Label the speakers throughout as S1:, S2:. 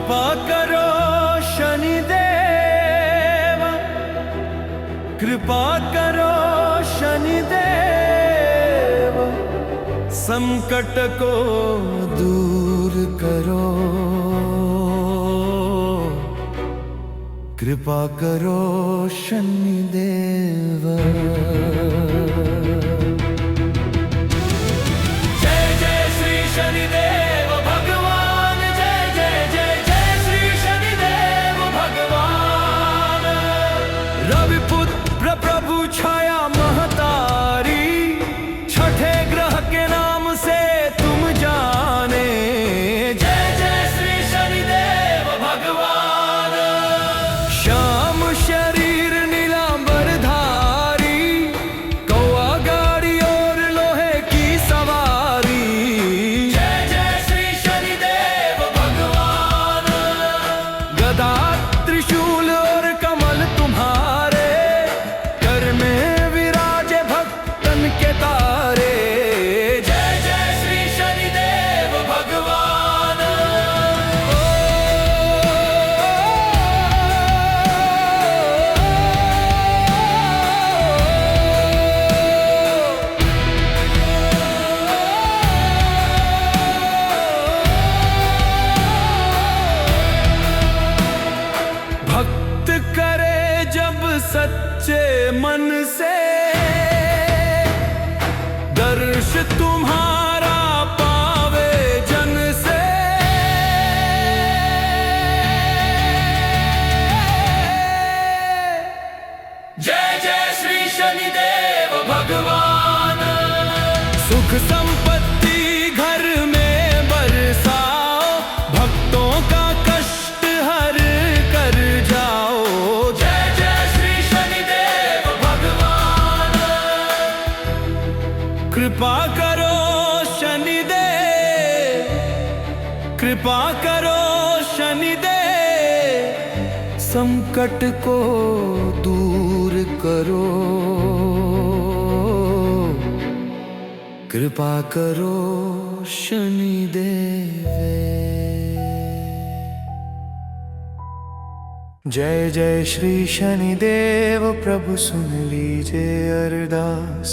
S1: कृपा करो शनिदेव, कृपा करो शनिदेव, संकट को दूर करो, कृपा करो शनिदेव। जय जय श्री शनिदेव भगवान, जय जय जय जय श्री शनिदेव भगवान। रविपुत्र प्रभु छाया महतारी, छठे ग्रह के नाम से तुम जाने। जय जय श्री शनिदेव भगवान। श्याम शरीर नीलांबर धारी, कौआ गाड़ी और लोहे की सवारी। जय जय श्री शनिदेव भगवान। गदा त्रिशूल और कमल तुम्हारे, कर में विराजे भक्तन के तारे। जय जय श्री शनिदेव भगवान। भक्त करे जब सच्चे मन से, दर्श तुम्हारा पावे जन से। जय जय श्री शनिदेव भगवान। सुख संपत्ति घर में बरसाओ, भक्तों का कष्ट हर कर जाओ। जय जय श्री शनिदेव भगवान। कृपा करो शनिदेव, कृपा करो शनिदेव, संकट को दूर करो, कृपा करो शनिदेव। जय जय श्री शनिदेव प्रभु सुन लीजिए अरदास,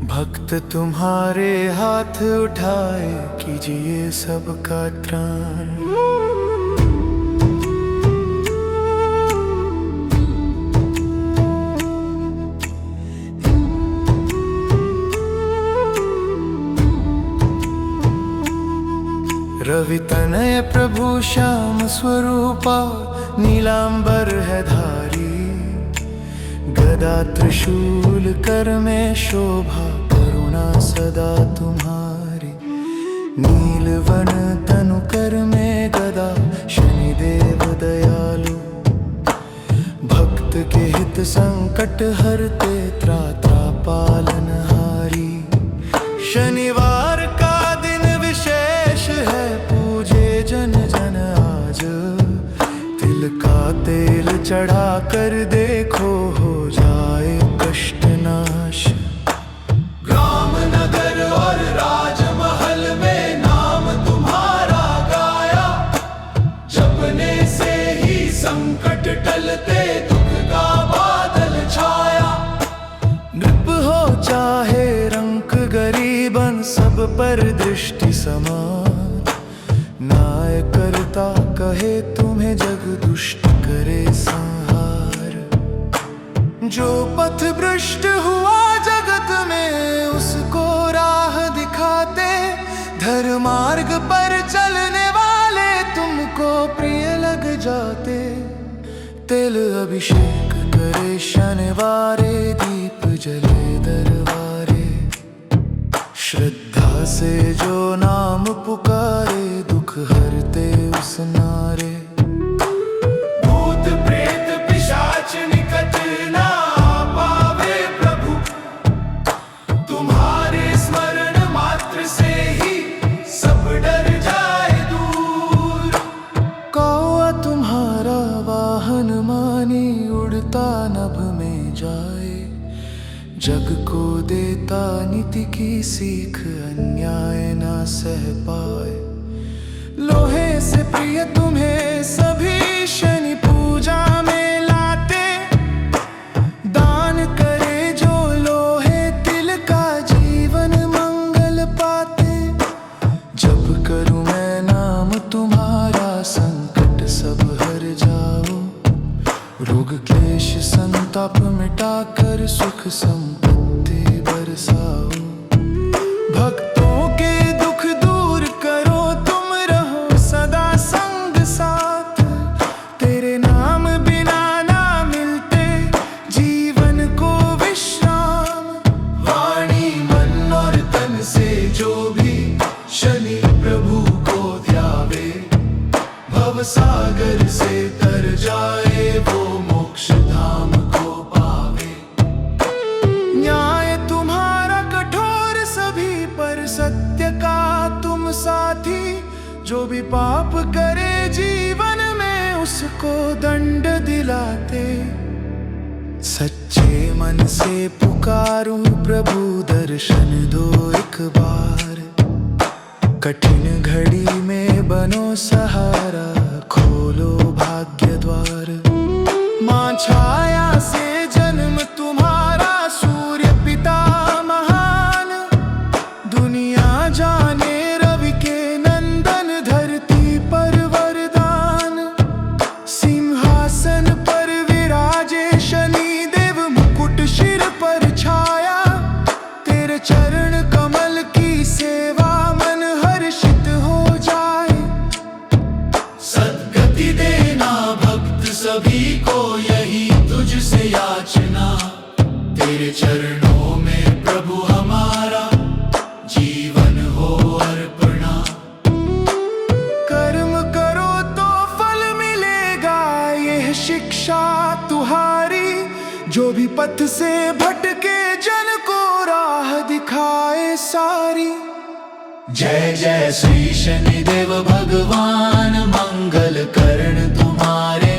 S1: भक्त तुम्हारे हाथ उठाए कीजिए सबका त्राण। रवि तनय प्रभु श्याम स्वरूपा, नीलांबर है धारी। गदा त्रिशूल कर में शोभा, करुणा सदा तुम्हारी। नीलवन तनु कर में गदा, शनिदेव दयालु। भक्त के हित संकट हरते, त्राता पालनहारी। शनिवार का दिन विशेष है, पूजे जन जन आज। तिल का तेल चढ़ा कर देखो, हो जाए कष्ट नाश। ग्राम नगर और राजमहल में नाम तुम्हारा गाया, जपने से ही संकट टलते, दुख का बादल छाया। नृप हो चाहे रंक गरीबन, सब पर दृष्टि समान। न्याय करता कहे तुम्हें, जग दुष्ट करे संहार। जो पथ भ्रष्ट हुआ जगत में, उसको राह दिखाते। धर्मार्ग पर चलने वाले तुमको प्रिय लग जाते। तेल अभिषेक करे शनिवारे, दीप जले दरबारे। श्रद्धा से जो नाम पुकारे, दुख हरते उस नारे। भूत प्रेत पिशाच निकट ना पावे प्रभु, तुम्हारे स्मरण मात्र से ही सब डर जाए दूर। कौआ तुम्हारा वाहन मानी, उड़ता नभ में जाए। जग को देता नीति की सीख, अन्याय ना सह पाए। लोहे से प्रिय तुम्हें सभी शनि पूजा में लाते। दान करे जो लोहे तिल का जीवन मंगल पाते। जब करूं मैं नाम तुम्हारा संकट सब हर जाओ। रोग क्लेश संताप मिटाकर सुख संपत्ति बरसाओ। भक्तों के दुख दूर करो तुम रहो सदा संग साथ। तेरे नाम बिना ना मिलते जीवन को विश्राम। वाणी मन और तन से जो भी शनि प्रभु को ध्यावे। भव सागर से तर जाए वो मोक्ष धाम को पावे। न्याय तुम्हारा कठोर सभी पर सत्य का तुम साथी। जो भी पाप करे जीवन में उसको दंड दिलाते। सच्चे मन से पुकारूं प्रभु दर्शन दो एक बार। कठिन घड़ी में बनो सहारा खोलो भाग्य द्वार। मां छाया से जन्म तुम्हारा सूर्य पिता महान। दुनिया जाने रवि के नंदन धरती पर वरदान। सिंहासन पर विराजे शनि देव मुकुट सिर पर छाया। तेरे चरण कमल की सेवा मन हर्षित हो जाए। सद्गति देना भक्त सभी को यही तुझसे याचना। तेरे चरणों में प्रभु हमारा जीवन हो अर्पणा। कर्म करो तो फल मिलेगा यह शिक्षा तुम्हारी। जो भी पथ से भटके जन को राह दिखाए सारी। जय जय श्री शनिदेव भगवान मंगल करण तुम्हारे।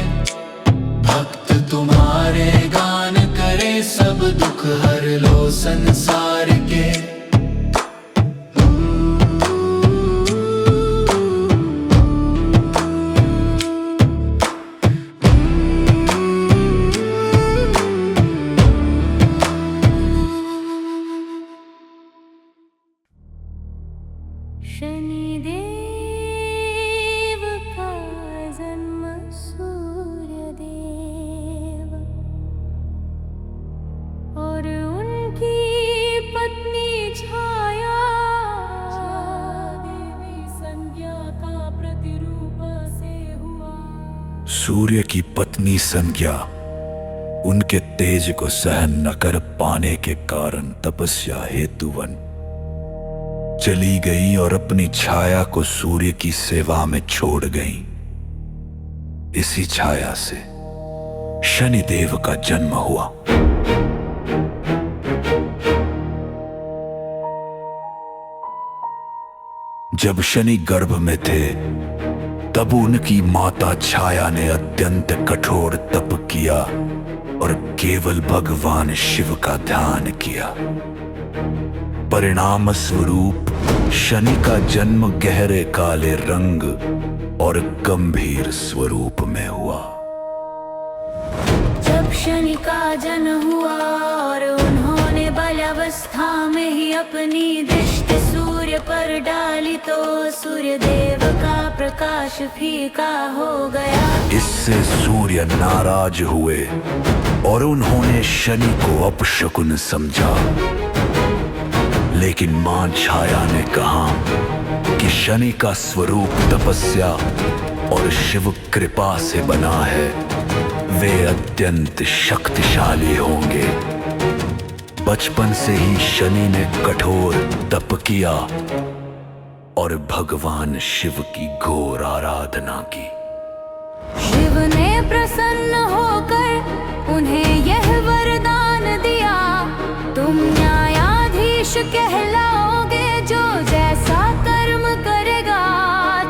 S1: भक्त तुम्हारे गान करे सब दुख हर लो संसार के।
S2: शनिदेव का जन्म सूर्य देव और उनकी पत्नी छाया देवी संज्ञा का प्रतिरूप से हुआ।
S3: सूर्य की पत्नी संज्ञा उनके तेज को सहन न कर पाने के कारण तपस्या हेतुवन चली गई और अपनी छाया को सूर्य की सेवा में छोड़ गई। इसी छाया से शनिदेव का जन्म हुआ। जब शनि गर्भ में थे तब उनकी माता छाया ने अत्यंत कठोर तप किया और केवल भगवान शिव का ध्यान किया। परिणाम स्वरूप शनि का जन्म गहरे काले रंग और गंभीर स्वरूप में हुआ।
S2: जब शनि का जन्म हुआ और उन्होंने बाल्यावस्था में ही अपनी दृष्टि सूर्य पर डाली तो सूर्य देव का प्रकाश फीका हो गया।
S3: इससे सूर्य नाराज हुए और उन्होंने शनि को अपशकुन समझा। लेकिन मां छाया ने कहा कि शनि का स्वरूप तपस्या और शिव कृपा से बना है। वे अत्यंत शक्तिशाली होंगे। बचपन से ही शनि ने कठोर तप किया और भगवान शिव की घोर आराधना की।
S2: शिव ने प्रसन्न होकर उन्हें यह वरदान दिया, तुम न्यायाधीश कहलाओगे। जो जैसा कर्म करेगा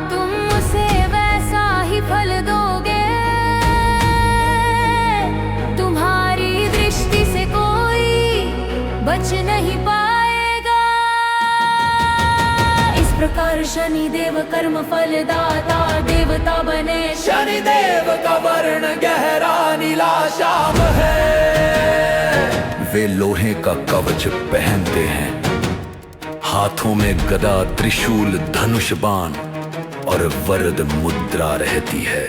S2: तुम उसे वैसा ही फल दोगे। तुम्हारी दृष्टि से कोई बच नहीं पाएगा। इस प्रकार शनिदेव कर्म फलदाता देवता बने।
S3: शनिदेव का वर्ण गहरा नीला श्याम है। वे लोहे का कवच पहनते हैं, हाथों में गदा त्रिशूल धनुष बाण और वरद मुद्रा रहती है।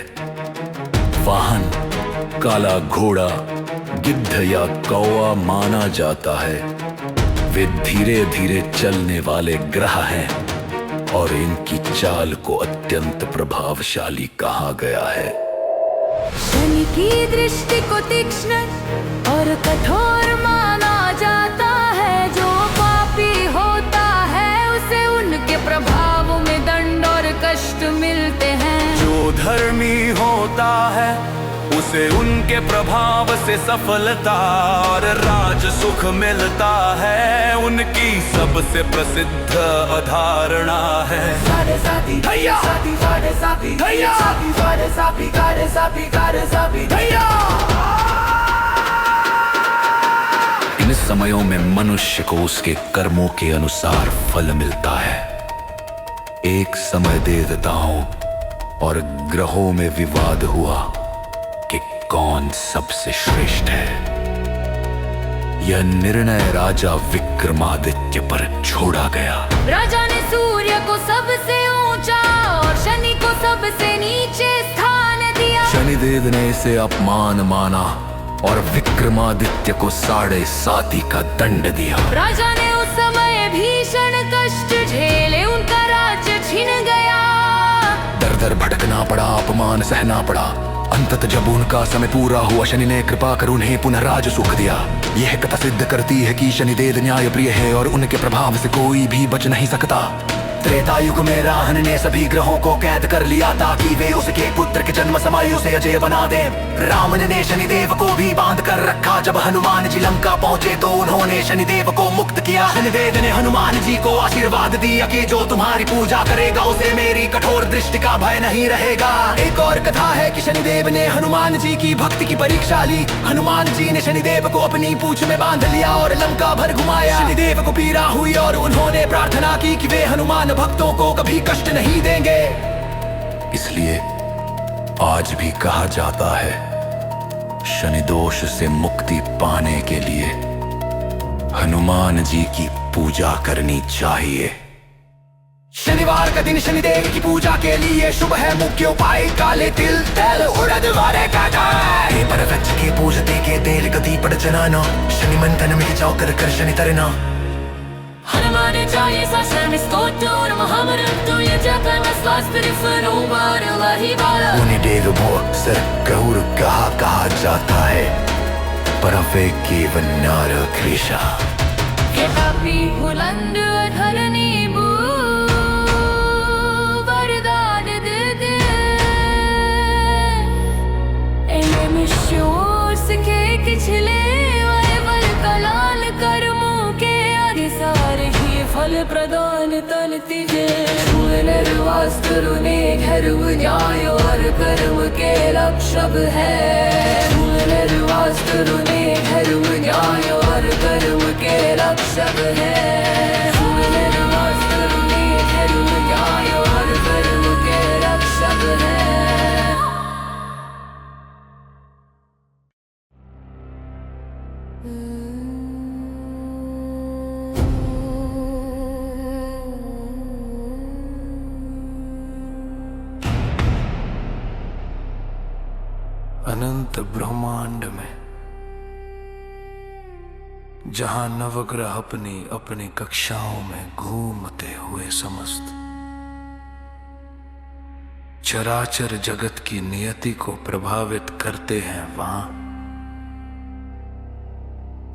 S3: वाहन काला घोड़ा गिद्ध या कौवा माना जाता है। वे धीरे धीरे चलने वाले ग्रह हैं और इनकी चाल को अत्यंत प्रभावशाली कहा गया है।
S2: शनि की दृष्टि को तीक्ष्ण और कठोर माना जाता है। जो पापी होता है उसे उनके प्रभाव में दंड और कष्ट मिलते हैं।
S1: जो धर्मी होता है उसे उनके प्रभाव से सफलता और राज सुख मिलता है। उनकी सबसे प्रसिद्ध अधारणा है सारे साथी भैया, साथी सारे साथी भैया, साथी सारे साथी कारे साथी कारे साथी भैया।
S3: इन समयों में मनुष्य को उसके कर्मों के अनुसार फल मिलता है। एक समय देवताओं और ग्रहों में विवाद हुआ कि कौन सबसे श्रेष्ठ है। यह निर्णय राजा विक्रमादित्य पर छोड़ा गया।
S2: राजा ने सूर्य को सबसे ऊंचा और शनि को सबसे नीचे स्थान दिया।
S3: शनिदेव ने इसे अपमान माना और विक्रमादित्य को 7.5 का दंड दिया।
S2: राजा ने उस समय भीषण कष्ट झेले, उनका राज्य छिन गया।
S3: दर दर भटकना पड़ा, अपमान सहना पड़ा। अंततः जब उनका समय पूरा हुआ, शनि ने कृपा कर उन्हें पुनः राज सुख दिया। यह कथा सिद्ध करती है कि शनिदेव न्याय प्रिय है और उनके प्रभाव से कोई भी बच नहीं सकता। त्रेता युग में राहन ने सभी ग्रहों को कैद कर लिया ताकि वे उसके पुत्र के जन्म समय उसे अजय बना दे। रावण ने शनिदेव को भी बांध कर रखा। जब हनुमान जी लंका पहुंचे तो उन्होंने शनिदेव को मुक्त किया। शनिदेव ने हनुमान जी को आशीर्वाद दिया कि जो तुम्हारी पूजा करेगा उसे मेरी कठोर दृष्टि का भय नहीं रहेगा। एक और कथा है कि शनिदेव ने हनुमान जी की भक्ति की परीक्षा ली। हनुमान जी ने शनिदेव को अपनी पूंछ में बांध लिया और लंका भर घुमाया। शनिदेव को पीड़ा हुई और उन्होंने प्रार्थना की कि वे हनुमान भक्तों को कभी कष्ट नहीं देंगे। इसलिए आज भी कहा जाता है, शनि दोष से मुक्ति पाने के लिए हनुमान जी की पूजा करनी चाहिए। शनिवार का दिन शनिदेव की पूजा के लिए शुभ है। मुख्य उपाय काले तिल तेल उड़द वाले काटाए पर रच के पूजते के तेल गति पड़ चलाना। शनि मंथन में जाओ कर Shani तरना।
S2: Hnuman Jayesa Shani Skotur Muhammadan Tuya Jatana Swastri Funumar Lahibala।
S3: उन्हें देवभो सर गौर कहा जाता है, पर वे केवल नार कृषा।
S2: हे पापी बुलंद धरनी बू वरदान दे दे। एने मिश्योर सिखे किछले वल कलाल कर्मों के सारे ही फल प्रदान तन तिजे। निर्वास्तरुने धर्म न्याय और कर्म के लक्षण है। निर्वास्तरुने धर्म न्याय और कर्म के लक्षण है। निर्वास्तरुने धर्म न्याय और कर्म के लक्षण है।
S1: अनंत ब्रह्मांड में जहां नवग्रह अपनी अपनी कक्षाओं में घूमते हुए समस्त चराचर जगत की नियति को प्रभावित करते हैं, वहां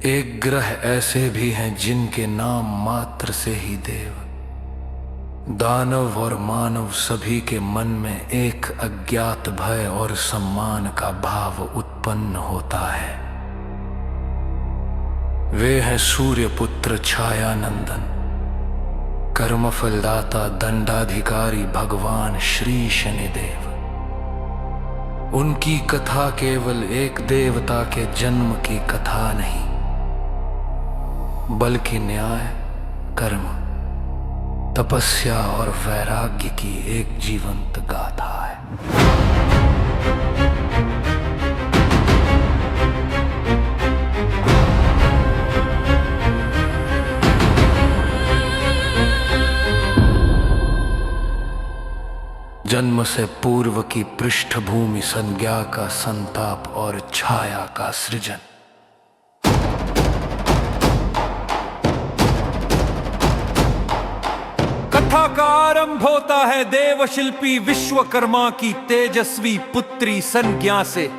S1: एक ग्रह ऐसे भी हैं जिनके नाम मात्र से ही देव दानव और मानव सभी के मन में एक अज्ञात भय और सम्मान का भाव उत्पन्न होता है। वे हैं सूर्य पुत्र छायानंदन, कर्मफलदाता दंडाधिकारी भगवान श्री शनिदेव। उनकी कथा केवल एक देवता के जन्म की कथा नहीं, बल्कि न्याय, कर्म
S3: तपस्या और वैराग्य की एक जीवंत गाथा है। जन्म से पूर्व की पृष्ठभूमि संज्ञा का संताप और छाया का सृजन।
S4: कथा का आरंभ होता है देवशिल्पी विश्वकर्मा की तेजस्वी पुत्री संज्ञा से,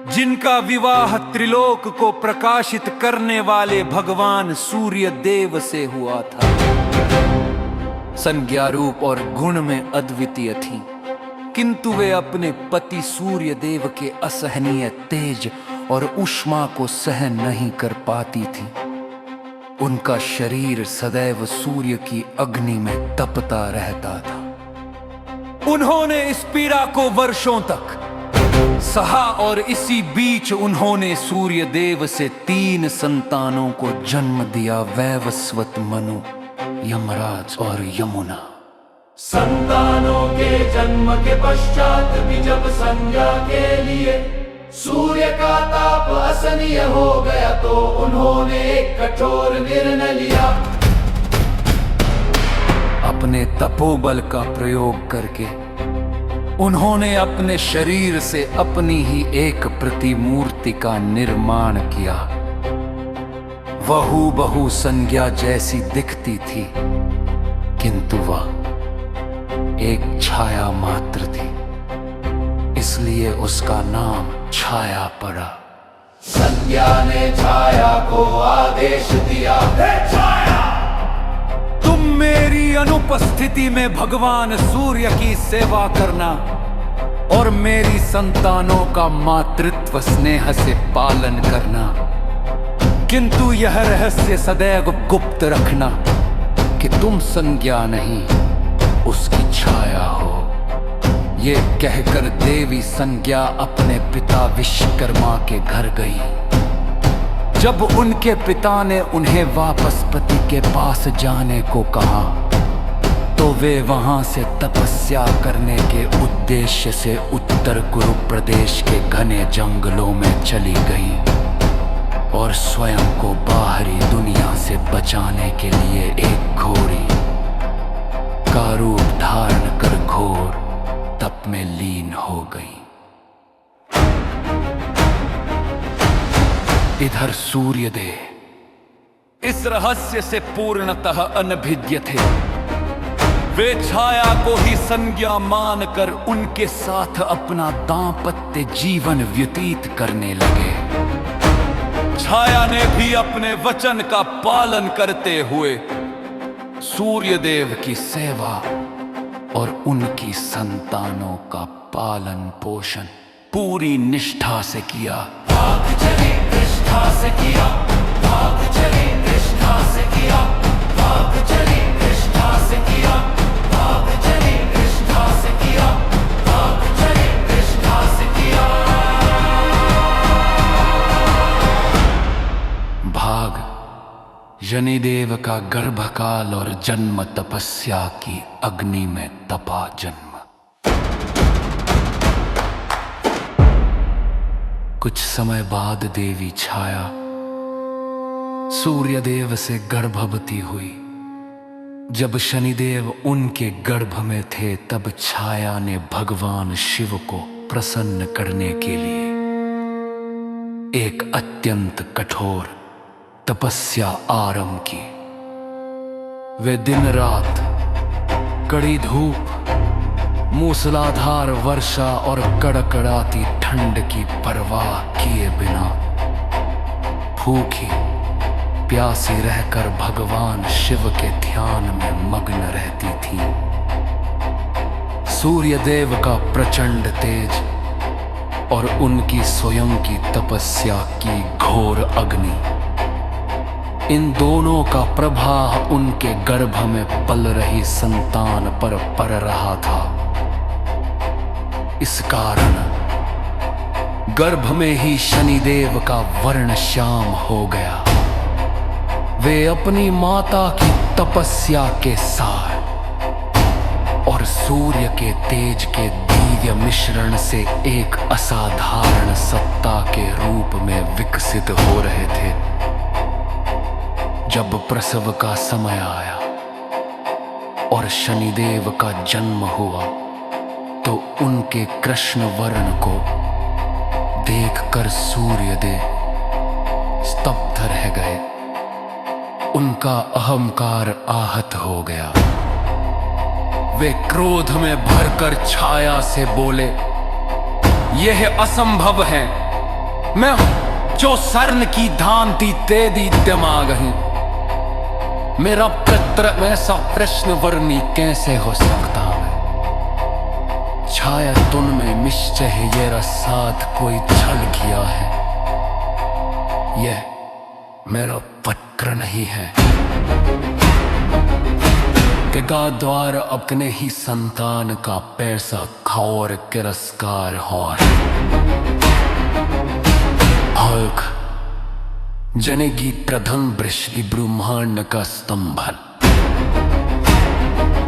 S4: जिनका विवाह त्रिलोक को प्रकाशित करने वाले भगवान सूर्य देव से हुआ था। संज्ञा रूप और गुण में अद्वितीय थी, किंतु वे अपने पति सूर्य देव के असहनीय तेज और ऊष्मा को सहन नहीं कर पाती थी। उनका शरीर सदैव सूर्य की अग्नि में तपता रहता था। उन्होंने इस पीड़ा को वर्षों तक सहा और इसी बीच उन्होंने सूर्य देव से 3 संतानों को जन्म दिया, वैवस्वत, मनु, यमराज और यमुना।
S5: संतानों के जन्म के पश्चात भी जब संज्ञा के लिए सूर्य का ताप असहनीय हो गया, तो उन्होंने एक कठोर निर्णय लिया।
S3: अपने तपोबल का प्रयोग करके उन्होंने अपने शरीर से अपनी ही एक प्रतिमूर्ति का निर्माण किया। बहु संज्ञा जैसी दिखती थी, किंतु वह एक छाया मात्र थी, इसलिए उसका नाम छाया पड़ा।
S5: संज्ञा ने छाया को आदेश दिया, हे छाया,
S4: तुम मेरी अनुपस्थिति में भगवान सूर्य की सेवा करना और मेरी संतानों का मातृत्व स्नेह से पालन करना, किंतु यह रहस्य सदैव गुप्त रखना कि तुम संज्ञा नहीं उसकी छाया हो। ये कहकर देवी संज्ञा अपने पिता विश्वकर्मा के घर गई। जब उनके पिता ने उन्हें वापस पति के पास जाने को कहा, तो वे वहां से तपस्या करने के उद्देश्य से उत्तर कुरु प्रदेश के घने जंगलों में चली गईं और स्वयं को बाहरी दुनिया से बचाने के लिए एक घोड़ी का रूप धारण कर घोर तप में लीन हो गई। इधर सूर्यदेव इस रहस्य से पूर्णतः अनभिज्ञ थे। वे छाया को ही संज्ञा मानकर उनके साथ अपना दांपत्य जीवन व्यतीत करने लगे। छाया ने भी अपने वचन का पालन करते हुए सूर्यदेव की सेवा और उनकी संतानों का पालन पोषण पूरी निष्ठा से किया।
S5: भाग चले निष्ठा से किया, भाग चले निष्ठा से किया, भाग चले निष्ठा से किया, भाग चले निष्ठा से किया, भाग चले निष्ठा से किया।
S3: भाग शनिदेव का गर्भकाल और जन्म तपस्या की अग्नि में तपा जन्म। कुछ समय बाद देवी छाया सूर्यदेव से गर्भवती हुई। जब शनिदेव उनके गर्भ में थे, तब छाया ने भगवान शिव को प्रसन्न करने के लिए एक अत्यंत कठोर तपस्या आरंभ की। वे दिन रात कड़ी धूप, मूसलाधार वर्षा और कड़कड़ाती ठंड की परवाह किए बिना भूखी प्यासी रहकर भगवान शिव के ध्यान में मग्न रहती थी। सूर्यदेव का प्रचंड तेज और उनकी स्वयं की तपस्या की घोर अग्नि, इन दोनों का प्रभाव उनके गर्भ में पल रही संतान पर पड़ रहा था। इस कारण गर्भ में ही शनिदेव का वर्ण श्याम हो गया। वे अपनी माता की
S4: तपस्या के सार और सूर्य के तेज के दिव्य मिश्रण से एक असाधारण सत्ता के रूप में विकसित हो रहे थे। जब प्रसव का समय आया और शनिदेव का जन्म हुआ तो उनके कृष्ण वर्ण को देखकर सूर्यदेव स्तब्ध रह गए। उनका अहंकार आहत हो गया। वे क्रोध में भरकर छाया से बोले, यह असंभव है। मैं जो स्वर्ण की भांति दीप्यमान हूं, मेरा पुत्र वैसा कृष्ण वर्णी कैसे हो सकता है? शायद उनमें निश्चय मेरा साथ कोई छल किया है। यह मेरा पुत्र नहीं है। पिता द्वारा अपने ही संतान का पैसा घोर तिरस्कार और हल्क जनेगी प्रथम वृष्टि ब्रह्मांड का स्तंभन।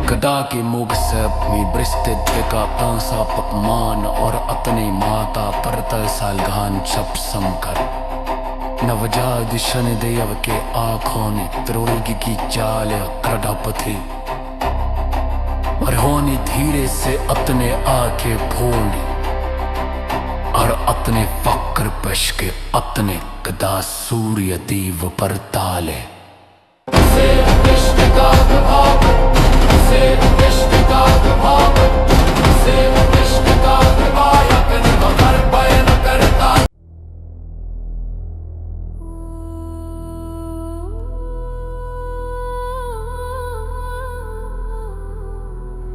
S4: गदा के मुख से अपनी वृष्टि का पांसा अपमान और अपनी माता पर तलसालगान छप समकर नवजात शनिदेव के आंखों ने त्रोगी की चाल कडप थी और होनी धीरे से अपने आंखें खोली और अपने फक्र पश के अपने गदा सूर्य देव पर ताले।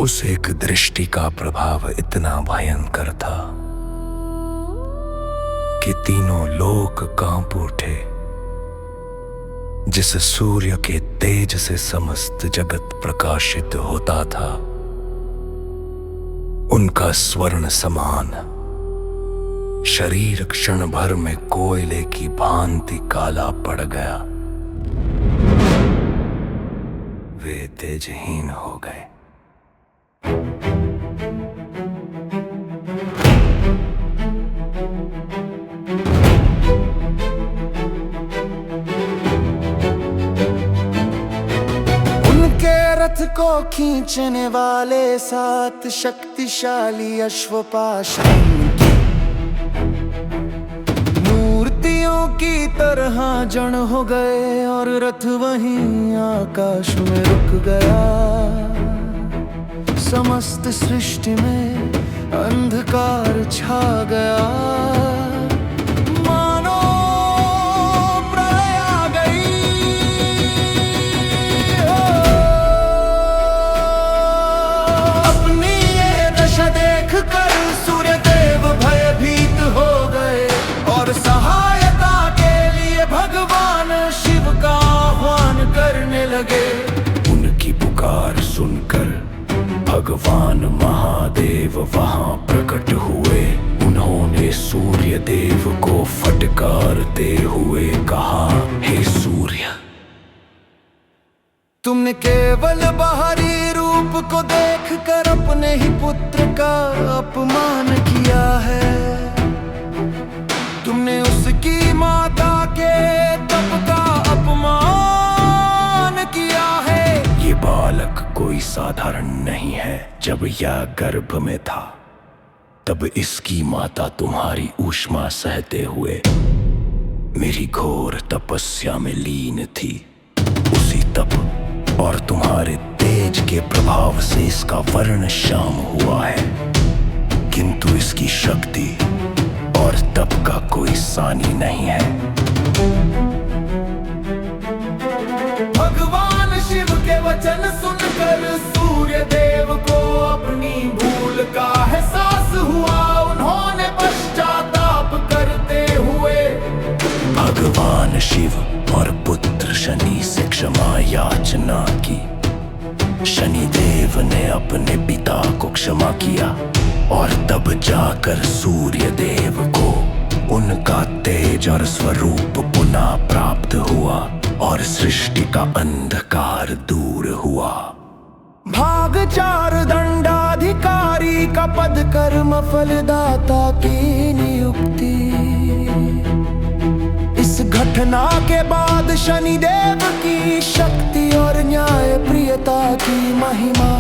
S3: उस एक दृष्टि का प्रभाव इतना भयंकर था कि तीनों लोक कांप उठे। जिस सूर्य के तेज से समस्त जगत प्रकाशित होता था, उनका स्वर्ण समान शरीर क्षण भर में कोयले की भांति काला पड़ गया। वे तेजहीन हो गए।
S6: रथ को खींचने वाले 7 शक्तिशाली अश्वपाशान मूर्तियों की तरह जड़ हो गए और रथ वहीं आकाश में रुक गया। समस्त सृष्टि में अंधकार छा गया। कर सूर्यदेव भयभीत हो गए और सहायता के लिए भगवान शिव का आह्वान करने लगे।
S3: उनकी पुकार सुनकर भगवान महादेव वहां प्रकट हुए। उन्होंने सूर्यदेव को फटकारते हुए कहा, हे सूर्य,
S6: तुमने केवल बाहरी रूप को देखकर अपने ही पुत्र का अपमान किया है। तुमने उसकी माता के तप का अपमान किया है।
S3: ये बालक कोई साधारण नहीं है। जब यह गर्भ में था तब इसकी माता तुम्हारी ऊष्मा सहते हुए मेरी घोर तपस्या में लीन थी। उसी तप और तुम्हारे तेज के प्रभाव से इसका वर्ण श्याम हुआ है, किंतु इसकी शक्ति और तप का कोई सानी नहीं है।
S6: भगवान शिव के वचन सुनकर सूर्यदेव को अपनी भूल का एहसास हुआ। उन्होंने पश्चाताप करते हुए
S3: भगवान शिव और पुत्र शनि से क्षमा याचना की। शनिदेव ने अपने पिता को क्षमा किया और तब जाकर सूर्यदेव को उनका तेज और स्वरूप पुनः प्राप्त हुआ। और सृष्टि का अंधकार दूर हुआ।
S6: भाग चार दंडाधिकारी का पद कर्म फलदाता की नियुक्ति। इस घटना के बाद शनिदेव की शक्ति और न्याय प्रियता की महिमा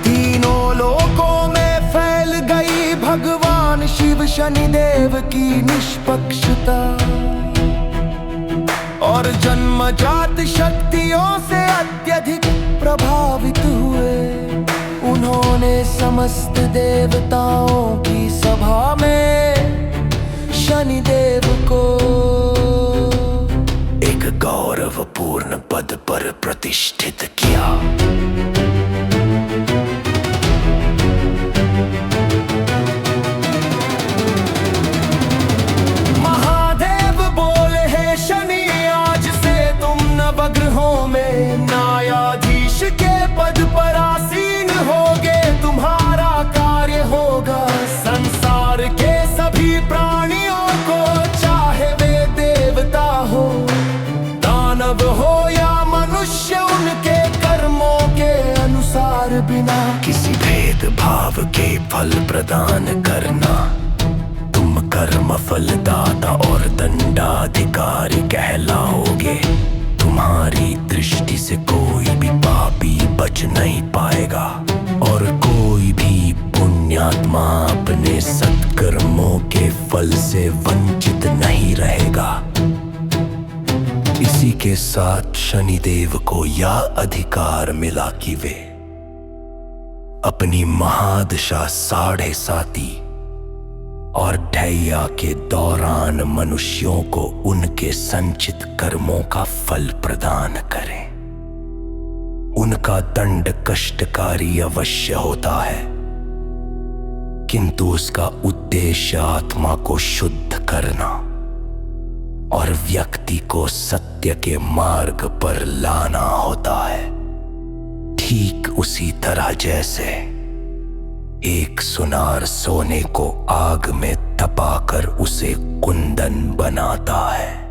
S6: तीनों लोकों में फैल गई। भगवान शिव शनिदेव की निष्पक्षता और जन्मजात शक्तियों से अत्यधिक प्रभावित हुए। उन्होंने समस्त देवताओं की सभा में शनिदेव को
S3: एक गौरवपूर्ण पद पर प्रतिष्ठित किया।
S6: ग्रहों में न्यायाधीश के पद पर आसीन होगे। तुम्हारा कार्य होगा संसार के सभी प्राणियों को, चाहे वे देवता हो, दानव हो या मनुष्य, उनके कर्मों के अनुसार बिना
S3: किसी भेदभाव के फल प्रदान करना। तुम कर्म फलदाता और दंडाधिकारी कहलाओगे। तुम्हारी दृष्टि से कोई भी पापी बच नहीं पाएगा और कोई भी पुण्यात्मा अपने सत्कर्मों के फल से वंचित नहीं रहेगा। इसी के साथ शनिदेव को यह अधिकार मिला कि वे अपनी महादशा 7.5 और ढैया के दौरान मनुष्यों को उनके संचित कर्मों का फल प्रदान करें। उनका दंड कष्टकारी अवश्य होता है, किंतु उसका उद्देश्य आत्मा को शुद्ध करना और व्यक्ति को सत्य के मार्ग पर लाना होता है। ठीक उसी तरह जैसे एक सुनार सोने को आग में तपाकर उसे कुंदन बनाता है।